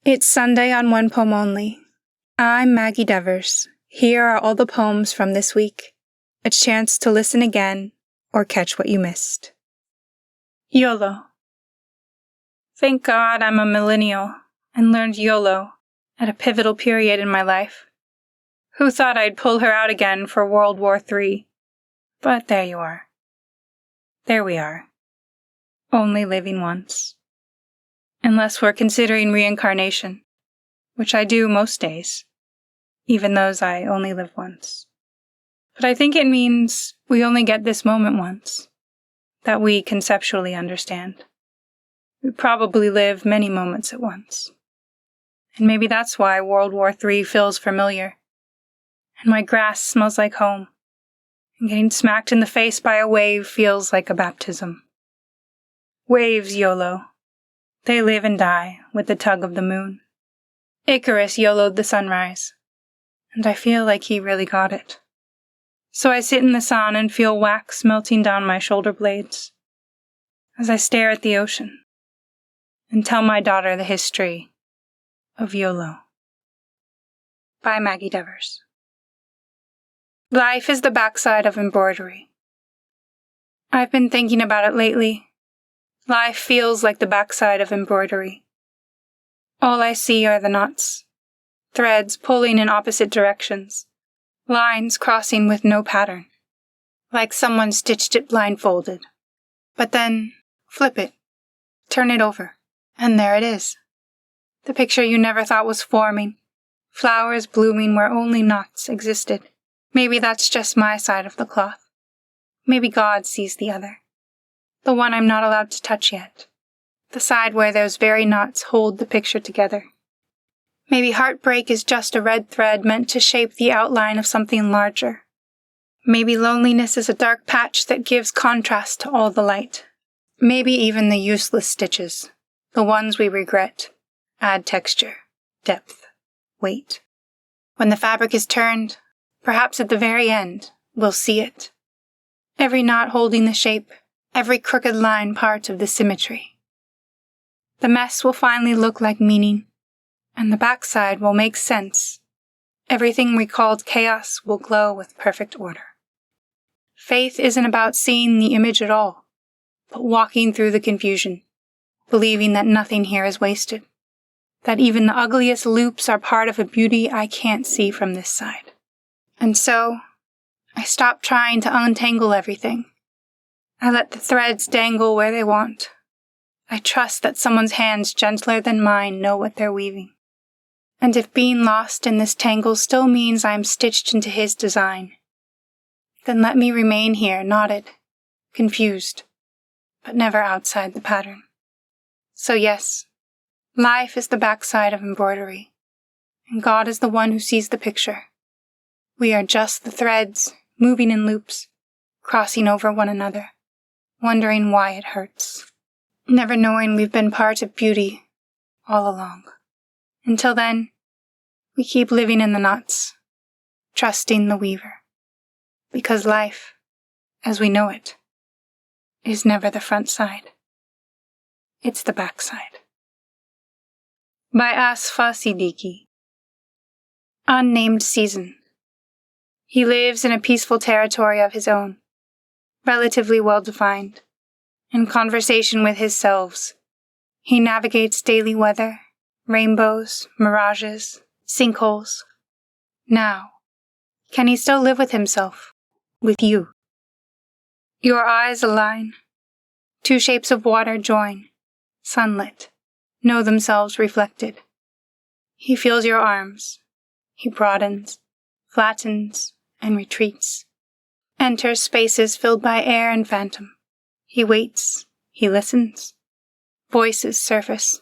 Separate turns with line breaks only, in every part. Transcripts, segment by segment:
It's Sunday on one poem only. I'm Maggie Devers. Here are all the poems from this week. A chance to listen again or catch what you missed. YOLO. Thank God I'm a millennial and learned YOLO at a pivotal period in my life. Who thought I'd pull her out again for World War III? But there you are. There we are. Only living once. Unless we're considering reincarnation, which I do most days, even those I only live once. But I think it means we only get this moment once, that we conceptually understand. We probably live many moments at once. And maybe that's why World War III feels familiar, and my grass smells like home, and getting smacked in the face by a wave feels like a baptism. Waves YOLO. They live and die with the tug of the moon. Icarus YOLOed the sunrise, and I feel like he really got it. So I sit in the sun and feel wax melting down my shoulder blades as I stare at the ocean and tell my daughter the history of YOLO. By Maggie Devers. Life is the backside of embroidery. I've been thinking about it lately. Life feels like the backside of embroidery. All I see are the knots, threads pulling in opposite directions, lines crossing with no pattern, like someone stitched it blindfolded. But then, flip it, turn it over, and there it is. The picture you never thought was forming, flowers blooming where only knots existed. Maybe that's just my side of the cloth. Maybe God sees the other. The one I'm not allowed to touch yet. The side where those very knots hold the picture together. Maybe heartbreak is just a red thread meant to shape the outline of something larger. Maybe loneliness is a dark patch that gives contrast to all the light. Maybe even the useless stitches, the ones we regret, add texture, depth, weight. When the fabric is turned, perhaps at the very end, we'll see it. Every knot holding the shape, every crooked line part of the symmetry. The mess will finally look like meaning, and the backside will make sense. Everything we called chaos will glow with perfect order. Faith isn't about seeing the image at all, but walking through the confusion, believing that nothing here is wasted, that even the ugliest loops are part of a beauty I can't see from this side. And so, I stop trying to untangle everything. I let the threads dangle where they want. I trust that someone's hands gentler than mine know what they're weaving. And if being lost in this tangle still means I'm stitched into his design, then let me remain here, knotted, confused, but never outside the pattern. So yes, life is the backside of embroidery, and God is the one who sees the picture. We are just the threads, moving in loops, crossing over one another, wondering why it hurts, never knowing we've been part of beauty all along. Until then, we keep living in the knots, trusting the weaver, because life, as we know it, is never the front side. It's the backside. By YOLO. Unnamed season. He lives in a peaceful territory of his own, relatively well-defined. In conversation with his selves, he navigates daily weather, rainbows, mirages, sinkholes. Now, can he still live with himself, with you? Your eyes align. Two shapes of water join, sunlit, know themselves reflected. He feels your arms. He broadens, flattens, and retreats. Enters spaces filled by air and phantom. He waits. He listens. Voices surface.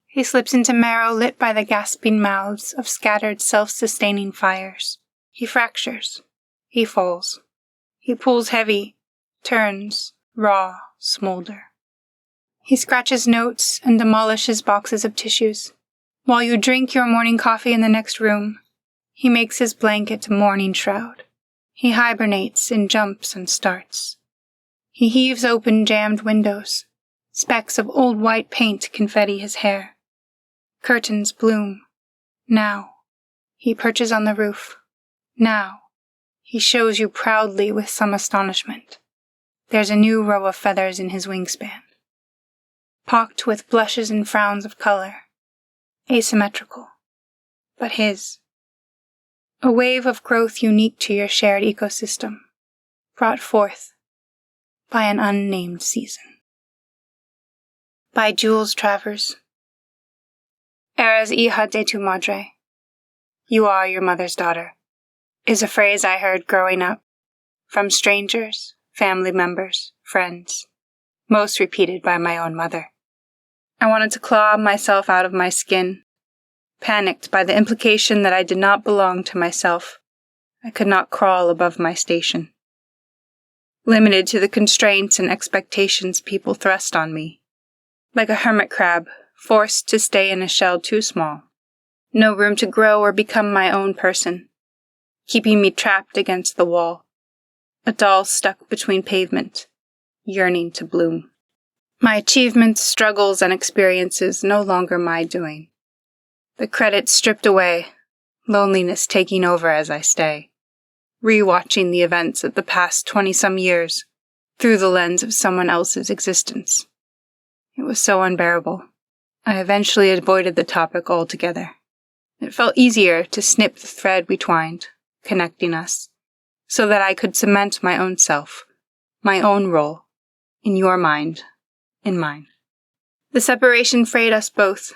He slips into marrow lit by the gasping mouths of scattered self-sustaining fires. He fractures. He falls. He pulls heavy, turns, raw, smolder. He scratches notes and demolishes boxes of tissues. While you drink your morning coffee in the next room, he makes his blanket a morning shroud. He hibernates in jumps and starts. He heaves open jammed windows. Specks of old white paint confetti his hair. Curtains bloom. Now. He perches on the roof. Now. He shows you proudly with some astonishment. There's a new row of feathers in his wingspan. Pocked with blushes and frowns of color. Asymmetrical. But his. A wave of growth unique to your shared ecosystem. Brought forth by an unnamed season. By Jules Travers. Eres hija de tu madre. You are your mother's daughter, is a phrase I heard growing up, from strangers, family members, friends, most repeated by my own mother. I wanted to claw myself out of my skin, panicked by the implication that I did not belong to myself. I could not crawl above my station. Limited to the constraints and expectations people thrust on me. Like a hermit crab, forced to stay in a shell too small. No room to grow or become my own person. Keeping me trapped against the wall. A doll stuck between pavement, yearning to bloom. My achievements, struggles, and experiences no longer my doing. The credit stripped away, loneliness taking over as I stay. Rewatching the events of the past 20-some years through the lens of someone else's existence. It was so unbearable. I eventually avoided the topic altogether. It felt easier to snip the thread we twined, connecting us, so that I could cement my own self, my own role, in your mind, in mine. The separation frayed us both,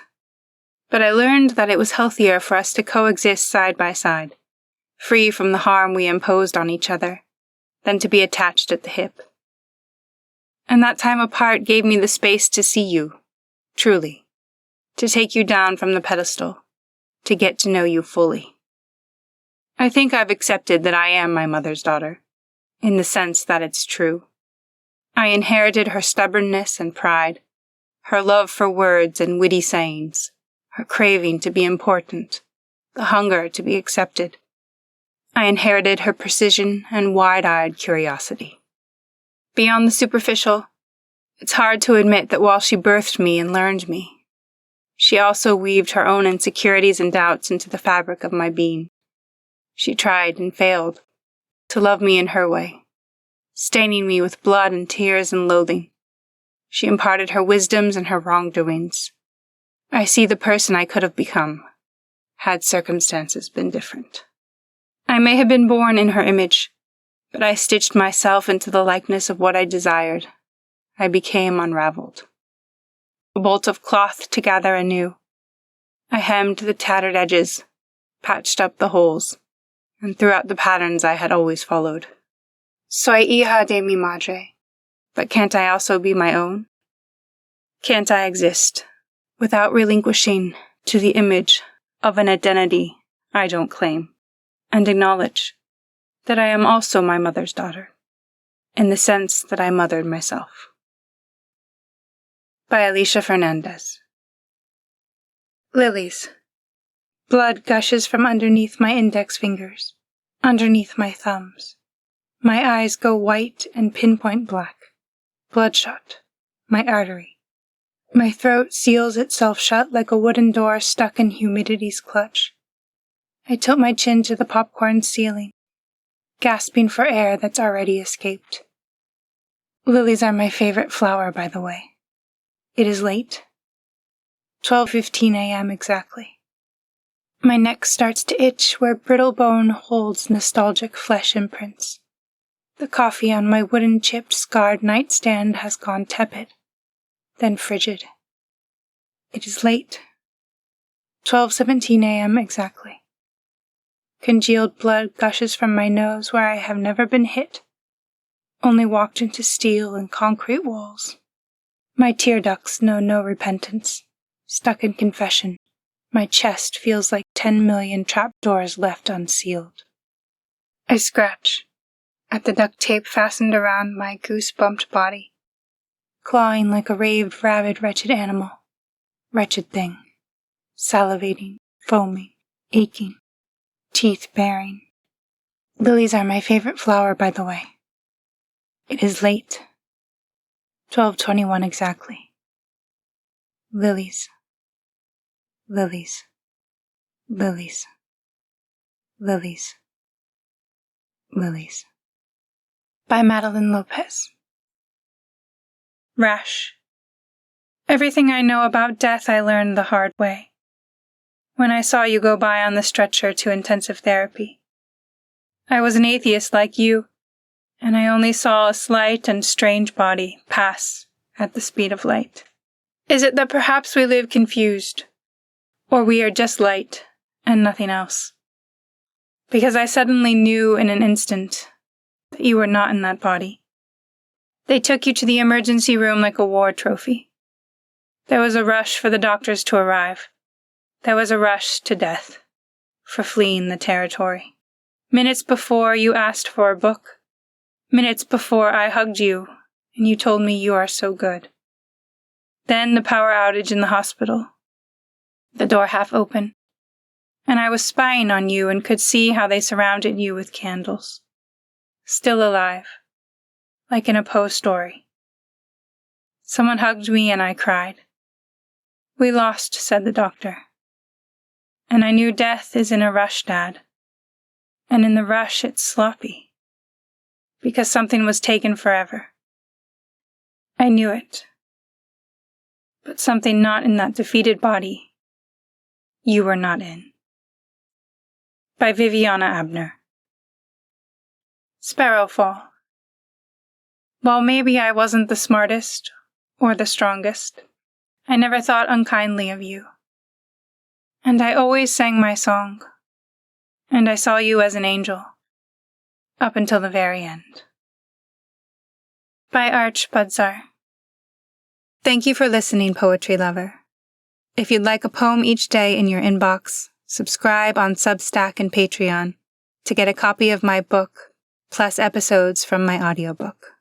but I learned that it was healthier for us to coexist side by side, free from the harm we imposed on each other, than to be attached at the hip. And that time apart gave me the space to see you, truly, to take you down from the pedestal, to get to know you fully. I think I've accepted that I am my mother's daughter, in the sense that it's true. I inherited her stubbornness and pride, her love for words and witty sayings, her craving to be important, the hunger to be accepted. I inherited her precision and wide-eyed curiosity. Beyond the superficial, it's hard to admit that while she birthed me and learned me, she also weaved her own insecurities and doubts into the fabric of my being. She tried and failed to love me in her way, staining me with blood and tears and loathing. She imparted her wisdoms and her wrongdoings. I see the person I could have become, had circumstances been different. I may have been born in her image, but I stitched myself into the likeness of what I desired. I became unraveled. A bolt of cloth to gather anew. I hemmed the tattered edges, patched up the holes, and threw out the patterns I had always followed. Soy hija de mi madre, but can't I also be my own? Can't I exist without relinquishing to the image of an identity I don't claim, and acknowledge that I am also my mother's daughter, in the sense that I mothered myself? By Alicia Fernandez. Lilies. Blood gushes from underneath my index fingers, underneath my thumbs. My eyes go white and pinpoint black. Bloodshot. My artery. My throat seals itself shut like a wooden door stuck in humidity's clutch. I tilt my chin to the popcorn ceiling, gasping for air that's already escaped. Lilies are my favorite flower, by the way. It is late. 12:15 a.m. exactly. My neck starts to itch where brittle bone holds nostalgic flesh imprints. The coffee on my wooden-chipped, scarred nightstand has gone tepid, then frigid. It is late. 12:17 a.m. exactly. Congealed blood gushes from my nose where I have never been hit, only walked into steel and concrete walls. My tear ducts know no repentance. Stuck in confession, my chest feels like 10 million trapdoors left unsealed. I scratch at the duct tape fastened around my goose-bumped body, clawing like a raved, rabid, wretched animal. Wretched thing. Salivating, foaming, aching, teeth baring. Lilies are my favorite flower, by the way. It is late. 12:21 exactly. Lilies. Lilies, lilies, lilies, lilies. By Madeline Lopez. Rash. Everything I know about death I learned the hard way. When I saw you go by on the stretcher to intensive therapy. I was an atheist like you, and I only saw a slight and strange body pass at the speed of light. Is it that perhaps we live confused, or we are just light and nothing else? Because I suddenly knew in an instant that you were not in that body. They took you to the emergency room like a war trophy. There was a rush for the doctors to arrive. There was a rush to death, for fleeing the territory. Minutes before you asked for a book. Minutes before I hugged you, and you told me you are so good. Then the power outage in the hospital. The door half open. And I was spying on you and could see how they surrounded you with candles. Still alive, like in a Poe story. Someone hugged me and I cried. We lost, said the doctor. And I knew death is in a rush, Dad. And in the rush it's sloppy. Because something was taken forever. I knew it. But something not in that defeated body, you were not in. By Viviana Abner. Sparrowfall. While maybe I wasn't the smartest or the strongest, I never thought unkindly of you. And I always sang my song, and I saw you as an angel, up until the very end. By Arch Budzar. Thank you for listening, poetry lover. If you'd like a poem each day in your inbox, subscribe on Substack and Patreon to get a copy of my book, plus episodes from my audiobook.